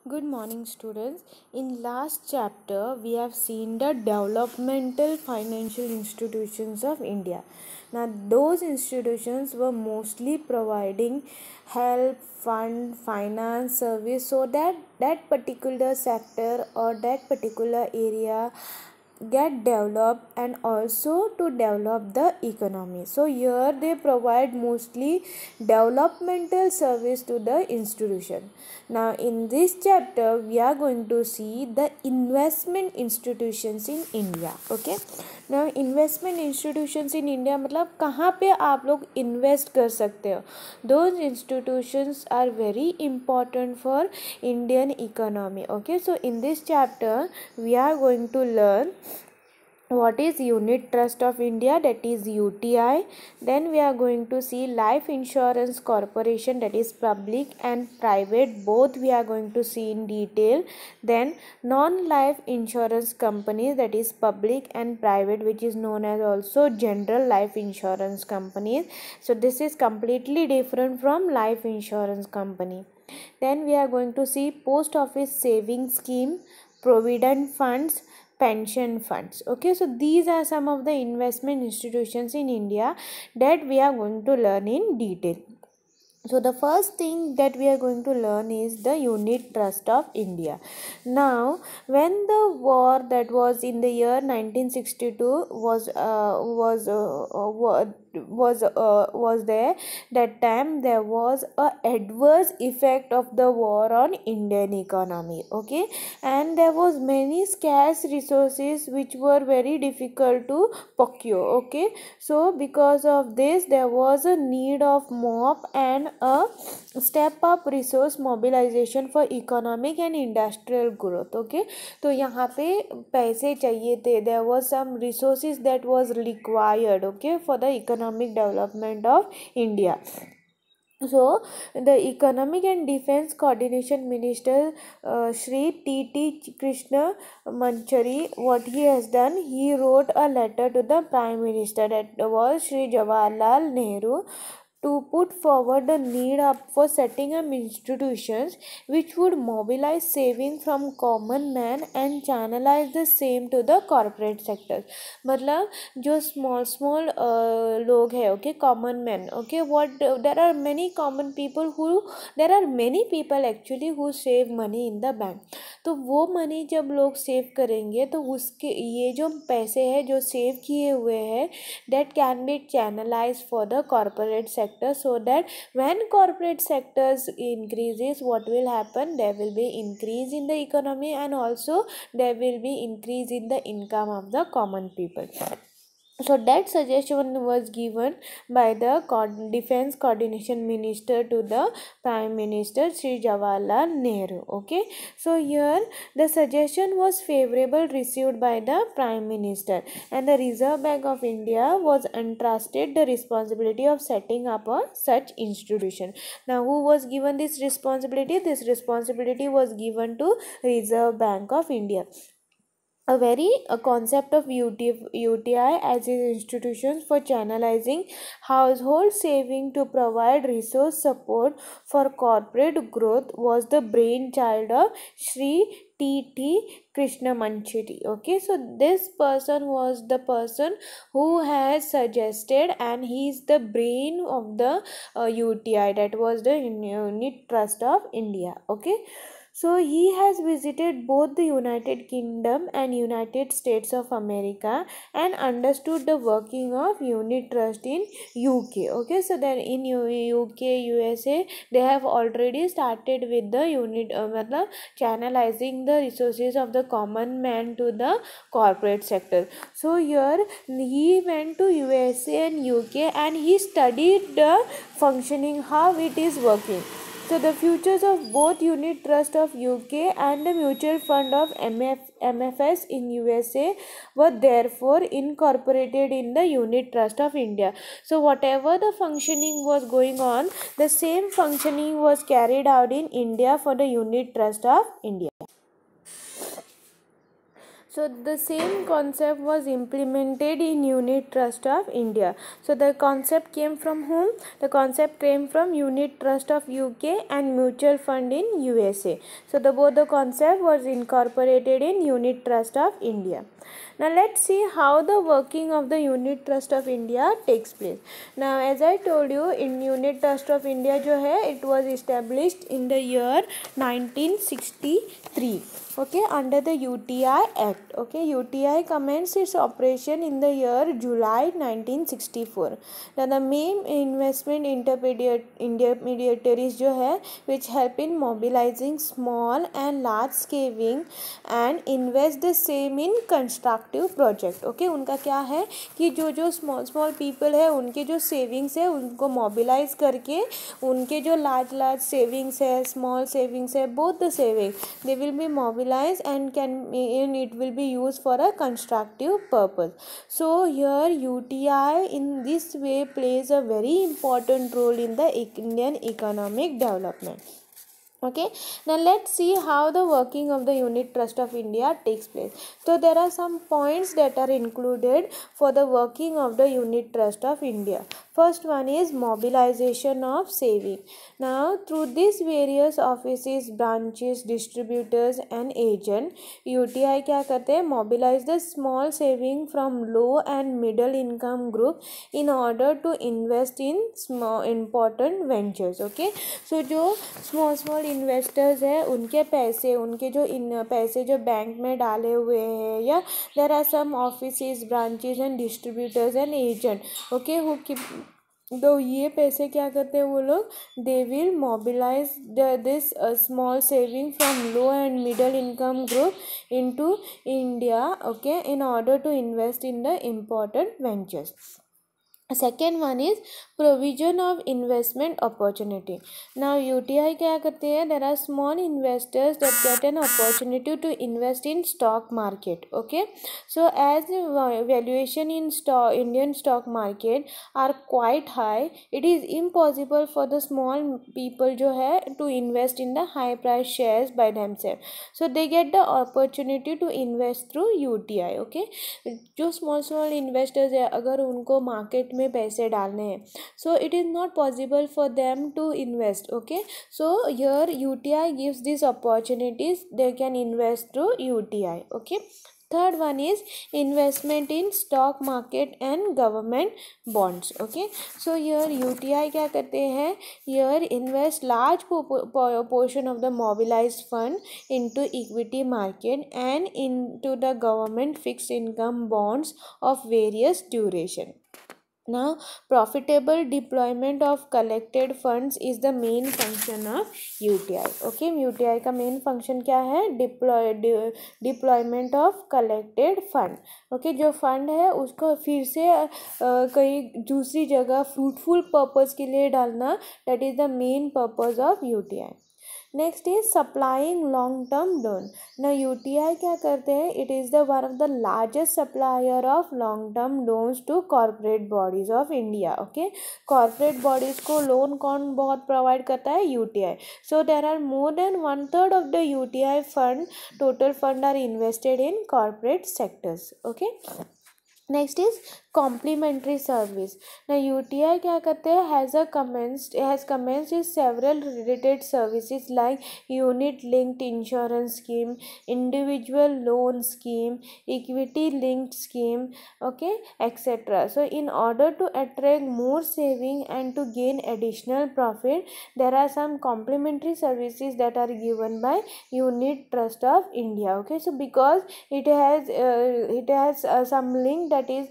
Good morning, students. In last chapter, we have seen the developmental financial institutions of India. Now, those institutions were mostly providing help, fund, finance, service, so that that particular sector or that particular area get developed, and also to develop the economy. So here they provide mostly developmental service to the institution. Now in this chapter we are going to see the investment institutions in India. Okay, now investment institutions in India मतलब कहाँ पे आप लोग invest कर सकते हो. Those institutions are very important for Indian economy. Okay, so in this chapter we are going to learn what is Unit Trust of India, that is UTI. Then we are going to see Life Insurance Corporation, that is public and private, both we are going to see in detail. Then non-life insurance companies, that is public and private, which is known as also general life insurance companies. So this is completely different from life insurance company. Then we are going to see post office savings scheme, provident funds, pension funds. Okay, so these are some of the investment institutions in India that we are going to learn in detail. So the first thing that we are going to learn is the Unit Trust of India. Now when the war that was in the year 1962 was there, that time there was a adverse effect of the war on Indian economy. Okay, and there was many scarce resources which were very difficult to procure. Okay, so because of this there was a need of mop and a step up resource mobilization for economic and industrial growth. Okay, तो यहाँ पे पैसे चाहिए थे, there was some resources that was required, okay, for the economic development of India. So the Economic and Defense Coordination Minister Shri T.T. Krishna Manchari, what he has done, he wrote a letter to the Prime Minister, that was Shri Jawaharlal Nehru, to put forward the need up for setting up institutions which would mobilize saving from common man and channelize the same to the corporate sector. मतलब जो small लोग हैं, okay, common men, okay, what there are many common people who, there are many people actually who save money in the bank. तो वो money जब लोग save करेंगे तो उसके ये जो पैसे हैं जो सेव किए हुए हैं, that can be channelized for the corporate sector, so that when corporate sectors increases, what will happen, there will be increase in the economy, and also there will be increase in the income of the common people. So that suggestion was given by the Defense Coordination Minister to the Prime Minister Sri Jawaharlal Nehru. Okay, so here the suggestion was favorable received by the Prime Minister, and the Reserve Bank of India was entrusted the responsibility of setting up a such institution. Now who was given this responsibility? This responsibility was given to Reserve Bank of India. A concept of UTI as is institutions for channelizing household saving to provide resource support for corporate growth was the brainchild of Sri T.T. Krishnamurti. Okay, so this person was the person who has suggested, and he is the brain of the UTI, that was the Unit Trust of India. Okay, so he has visited both the United Kingdom and United States of America and understood the working of Unit Trust in UK. Okay, so then in UK, USA, they have already started with the unit, मतलब channelizing the resources of the common man to the corporate sector. So here he went to USA and UK and he studied the functioning, how it is working. So the futures of both Unit Trust of UK and the Mutual Fund of MFS in USA were therefore incorporated in the Unit Trust of India. So whatever the functioning was going on, the same functioning was carried out in India for the Unit Trust of India. So the same concept was implemented in Unit Trust of India. So the concept came from whom? The concept came from Unit Trust of UK and Mutual Fund in USA. So both the concept was incorporated in Unit Trust of India. Now let's see how the working of the Unit Trust of India takes place. Now as I told you, in Unit Trust of India जो है, it was established in the year 1963. Okay, under the UTI Act. Okay, UTI commenced its operation in the year July 1964. Now the main investment intermediaries जो है, which help in mobilizing small and large saving and invest the same in constructive project. Okay, उनका क्या है कि जो small people है, उनके जो savings है उनको mobilize करके उनके जो large savings है, small savings है, both the savings they will be mobilized and it will be used for a constructive purpose. So here UTI in this way plays a very important role in the Indian economic development. Okay, now let's see how the working of the Unit Trust of India takes place. So there are some points that are included for the working of the Unit Trust of India. First one is mobilization of saving. Now through these various offices, branches, distributors and agent, UTI क्या करते हैं? Mobilize the small saving from low and middle income group in order to invest in small important ventures. Okay, so जो small investors है उनके पैसे, उनके जो पैसे जो बैंक में डाले हुए हैं, या there are some offices, branches and distributors and agent, okay, who तो ये पैसे क्या करते हैं वो लोग? They will mobilise this small saving from low and middle income group into India, okay, in order to invest in the important ventures. Second one is provision of investment opportunity. Now UTI क्या करते हैं? There are small investors that get an opportunity to invest in stock market. Okay, so as valuation in Indian stock market are quite high, it is impossible for the small people जो है to invest in the high price shares by themselves. So they get the opportunity to invest through UTI. Okay, जो small investors है, अगर उनको market में पैसे डालने हैं, so it is not possible for them to invest. Okay, so here UTI gives these opportunities, they can invest through UTI. Okay, third one is investment in stock market and government bonds. Okay, so here UTI क्या करते हैं? Here invest large portion of the mobilized fund into equity market and into the government fixed income bonds of various duration. Now profitable deployment of collected funds is the main function of UTI. Okay, UTI का main function क्या है? Deployment of collected fund. Okay, जो fund है उसको फिर से कहीं दूसरी जगह fruitful purpose के लिए डालना, that is the main purpose of UTI. Next is supplying long term loan. ना UTI क्या करते हैं? It is the one of the largest supplier of long term loans to corporate bodies of India. Okay, corporate bodies को loan कौन बहुत provide करता है? UTI. So there are more than 1/3 of the UTI fund, total fund are invested in corporate sectors. Okay, next is complementary service. ना UTI क्या करते हैं? Has commenced with several related services like unit linked insurance scheme, individual loan scheme, equity linked scheme, okay, etc. So in order to attract more saving and to gain additional profit, there are some complementary services that are given by Unit Trust of India. Okay, so because it has some link, that is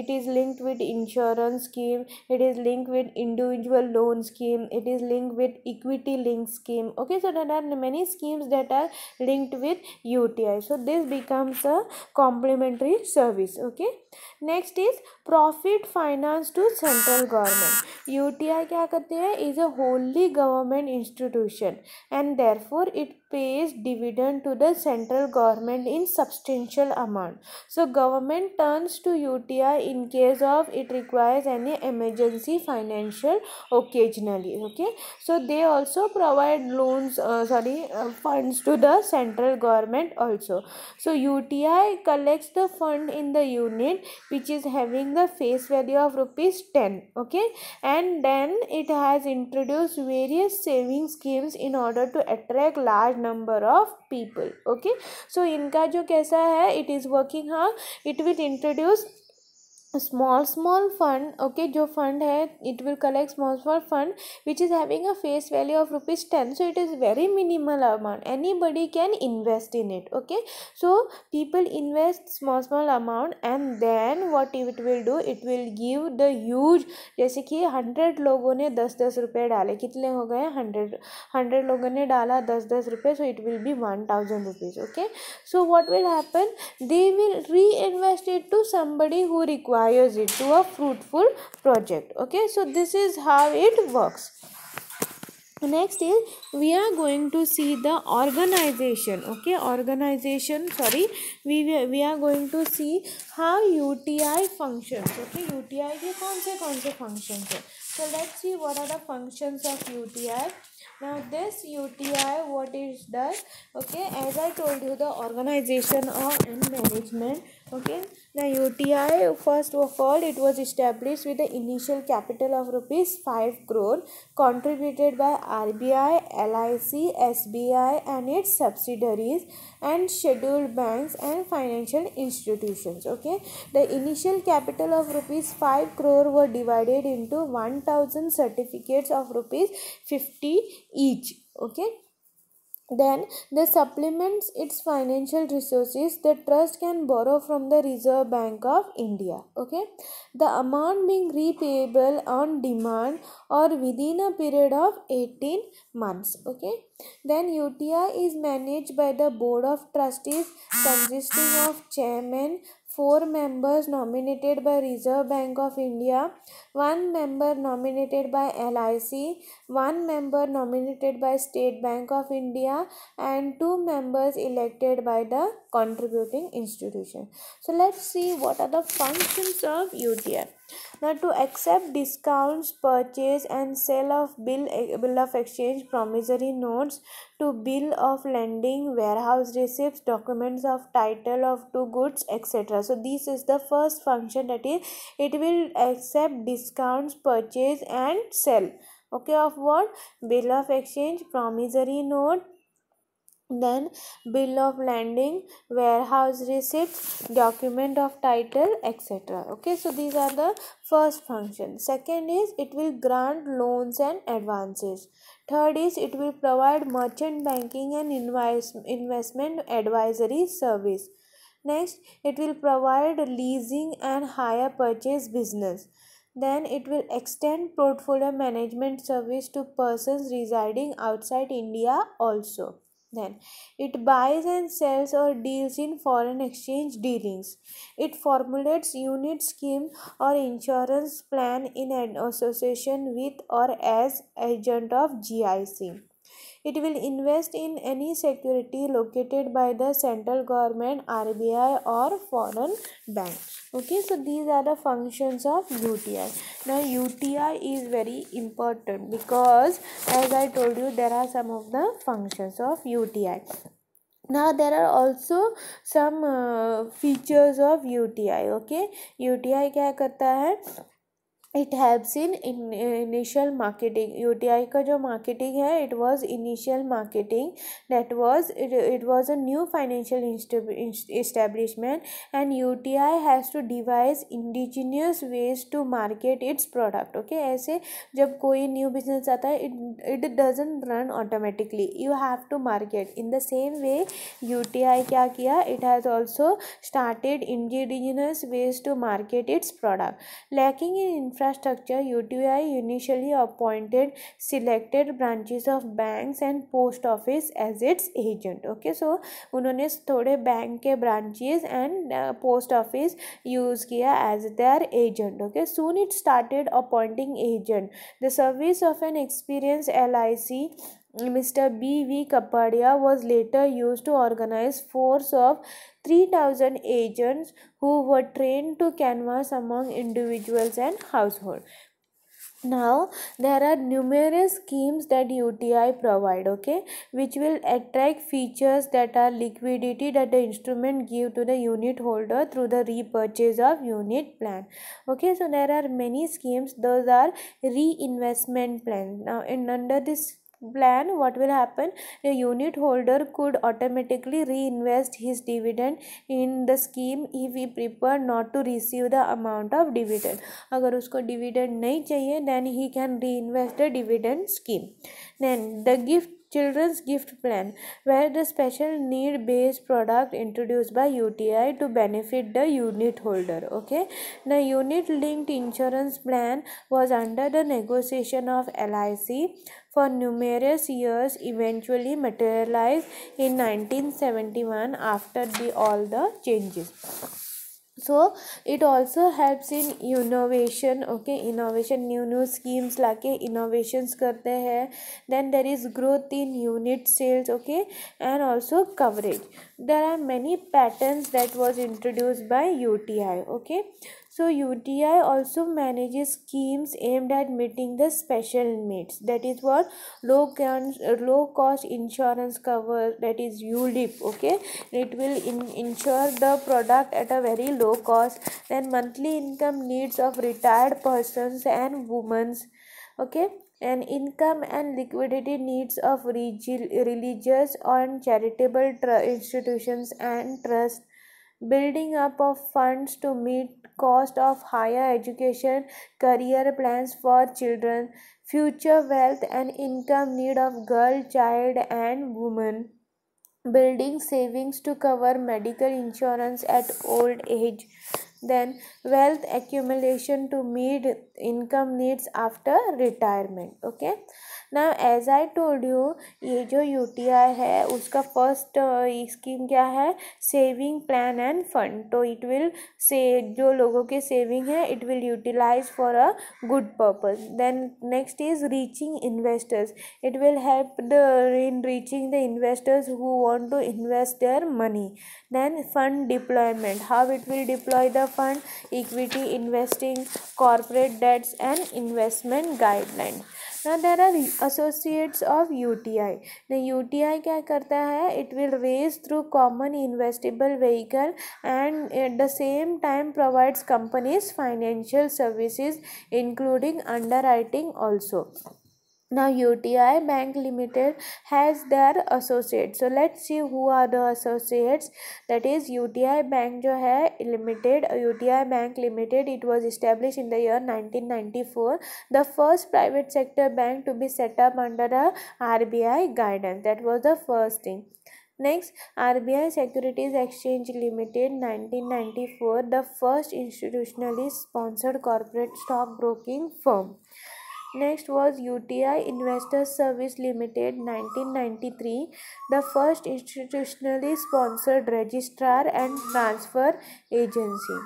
it is linked with insurance scheme, it is linked with individual loan scheme, it is linked with equity link scheme. Okay, so there are many schemes that are linked with UTI, so this becomes a complementary service. Okay, next is profit finance to central government. UTI क्या करते हैं, is a wholly government institution and therefore it pays dividend to the central government in substantial amount. So government turns to UTI in case of it requires any emergency financial occasionally. Okay, so they also provide loans, funds to the central government also. So UTI collects the fund in the unit which is having the face value of rupees 10. Okay, and then it has introduced various saving schemes in order to attract large number of people. Okay, so इनका जो कैसा है, it is working, हाँ, it will introduce small fund. Okay, जो fund है, it will collect small fund which is having a face value of rupees 10. So it is very minimal amount, anybody can invest in it. Okay, so people invest small amount and then what it will do, it will give the huge, जैसे कि 100 लोगों ने 10-10 रुपये डाले, कितने हो गए, 100 लोगों ने डाला 10-10 रुपये, so it will be 1000 rupees. Okay, so what will happen, they will reinvest it to somebody who requires it, to a fruitful project. Okay, so this is how it works. Next is we are going to see the organization. Okay, we are going to see how UTI functions. Okay, UTI के कौन से functions है. So let's see what are the functions of UTI. Now this UTI, what it does, okay, as I told you, the organization and management. Okay, now UTI, first of all, it was established with the initial capital of rupees 5 crore contributed by RBI, LIC, SBI and its subsidiaries and scheduled banks and financial institutions. Okay, the initial capital of rupees 5 crore were divided into 1000 certificates of rupees 50 each. Okay, then the supplements its financial resources, the trust can borrow from the Reserve Bank of India. Okay, the amount being repayable on demand or within a period of 18 months. Okay, then UTI is managed by the board of trustees consisting of chairman, 4 members nominated by Reserve Bank of India, 1 member nominated by LIC, 1 member nominated by State Bank of India and 2 members elected by the contributing institution. So let's see what are the functions of UTI. Now, to accept discounts, purchase and sale of bill of exchange, promissory notes, to bill of lending, warehouse receipts, documents of title of to goods, etc. So this is the first function, that is it will accept discounts, purchase and sell. Okay, of what? Bill of exchange, promissory note, then bill of landing, warehouse receipts, document of title, etc. Okay, so these are the first function. Second is it will grant loans and advances. Third is it will provide merchant banking and investment advisory service. Next, it will provide leasing and hire purchase business. Then it will extend portfolio management service to persons residing outside India also. Then it buys and sells or deals in foreign exchange dealings. It formulates unit scheme or insurance plan in an association with or as agent of GIC. It will invest in any security located by the central government, RBI or foreign bank. Okay, so these are the functions of UTI. Now UTI is very important because as I told you, there are some of the functions of UTI. Now there are also some features of UTI. Okay, UTI क्या करता है, it helps in initial marketing. UTI का जो marketing है, it was initial marketing, that was it was a new financial establishment and UTI has to devise indigenous ways to market its product. Okay, ऐसे जब कोई new business आता है, it doesn't run automatically, you have to market. In the same way UTI क्या किया, it has also started indigenous ways to market its product. Lacking in infrastructure, UTI initially appointed selected branches of banks and post office as its agent. Okay, so उन्होंने थोड़े bank के branches and post office use किया as their agent. Okay, soon it started appointing agent. The service of an experienced LIC Mr. B.V. Kapadia was later used to organize force of 3,000 agents who were trained to canvass among individuals and households. Now there are numerous schemes that UTI provide, okay, which will attract features that are liquidity that the instrument give to the unit holder through the repurchase of unit plan. Okay, so there are many schemes. Those are reinvestment plan. Now under this plan, what will happen, the unit holder could automatically reinvest his dividend in the scheme if he prefer not to receive the amount of dividend. अगर उसको dividend नहीं चाहिए, then he can reinvest the dividend scheme. Then the children's gift plan, where the special need based product introduced by UTI to benefit the unit holder. Okay, the unit linked insurance plan was under the negotiation of LIC for numerous years, eventually materialized in 1971 after all the changes. So it also helps in innovation. Okay, innovation, new schemes लाके innovations करते हैं. Then there is growth in unit sales. Okay, and also coverage. There are many patterns that was introduced by UTI. Okay, so UTI also manages schemes aimed at meeting the special needs. That is what low cost insurance cover, that is ULIP. Okay, it will insure the product at a very low cost. Then monthly income needs of retired persons and women. Okay, and income and liquidity needs of religious and charitable institutions and trust. Building up of funds to meet cost of higher education, career plans for children, future wealth and income need of girl, child and woman. Building savings to cover medical insurance at old age. Then wealth accumulation to meet income needs after retirement. Okay, now as I told you, ये जो UTI है उसका first scheme क्या है, saving plan and fund. तो it will say जो लोगों के सेविंग है it will utilise for a good purpose. Then next is reaching investors. It will help in reaching the investors who want to invest their money. Then fund deployment, how it will deploy the fund, equity investing, corporate debts and investment guidelines. Now there are associates of UTI. The UTI क्या करता है, it will raise through common investable vehicle and at the same time provides companies financial services including underwriting also. Now UTI Bank Limited has their associates. So let's see who are the associates. That is UTI Bank जो है Limited, UTI Bank Limited, it was established in the year 1994. The first private sector bank to be set up under a RBI guidance. That was the first thing. Next, RBI Securities Exchange Limited 1994, the first institutionally sponsored corporate stock broking firm. Next was UTI Investor Service Limited 1993, the first institutionally sponsored registrar and transfer agency.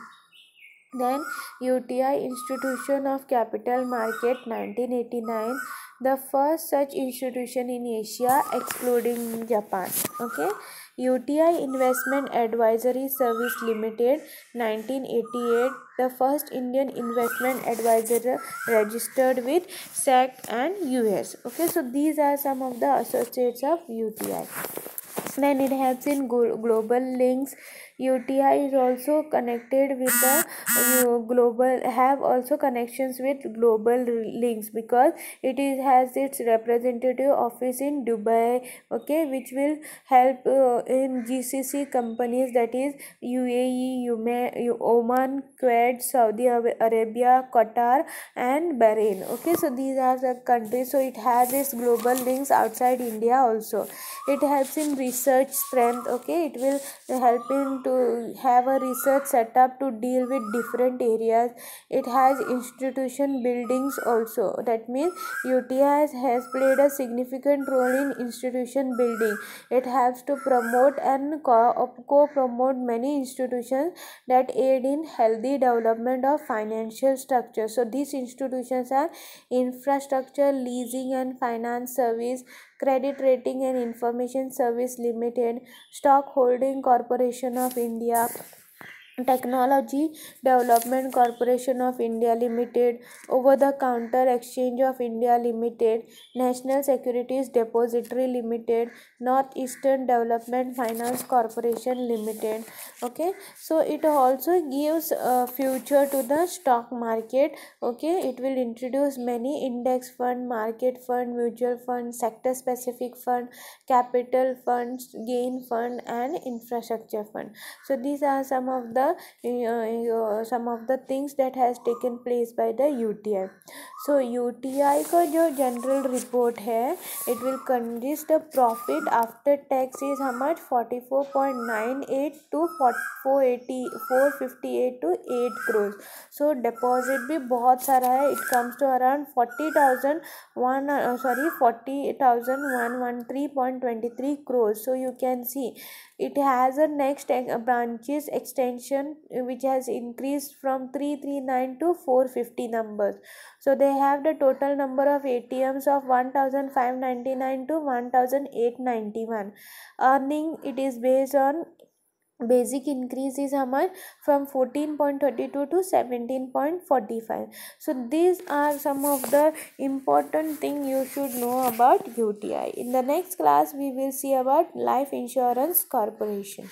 Then UTI Institution of Capital Market 1989, the first such institution in Asia excluding Japan. Okay, UTI Investment Advisory Service Limited 1988, the first Indian investment advisor registered with SEC and US. Okay, so these are some of the associates of UTI. Then it helps in global links. UTI is also connected with the global, have also connections with global links because it is has its representative office in Dubai. Okay, which will help in GCC companies, that is UAE, Oman, Kuwait, Saudi Arabia, Qatar and Bahrain. Okay, so these are the countries. So it has its global links outside India also. It helps in research strength. Okay, it will help in to have a research setup to deal with different areas. It has institution buildings also. That means UTI has played a significant role in institution building. It has to promote and co-promote many institutions that aid in healthy development of financial structure. So these institutions are infrastructure, leasing and finance service, credit rating and information service limited, stock holding corporation of India, Technology Development Corporation of India Limited, Over the Counter Exchange of India Limited, National Securities Depository Limited, Northeastern Development Finance Corporation Limited. Okay, so it also gives a future to the stock market. Okay, it will introduce many index fund, market fund, mutual fund, sector specific fund, capital funds, gain fund and infrastructure fund. So these are some of the things that has taken place by the UTI. So UTI का जो general report है, it will consist of profit after tax is how much 44.98 to 458 to 8 crores. So deposit भी बहुत सारा है. It comes to around 40,113.23 crores. So you can see it has a next branches extension which has increased from 339 to 450 numbers. So they have the total number of ATMs of 1599 to 1891. Earning, it is based on basic increase is how much from 14.32 to 17.45. So these are some of the important thing you should know about UTI. In the next class we will see about life insurance corporation.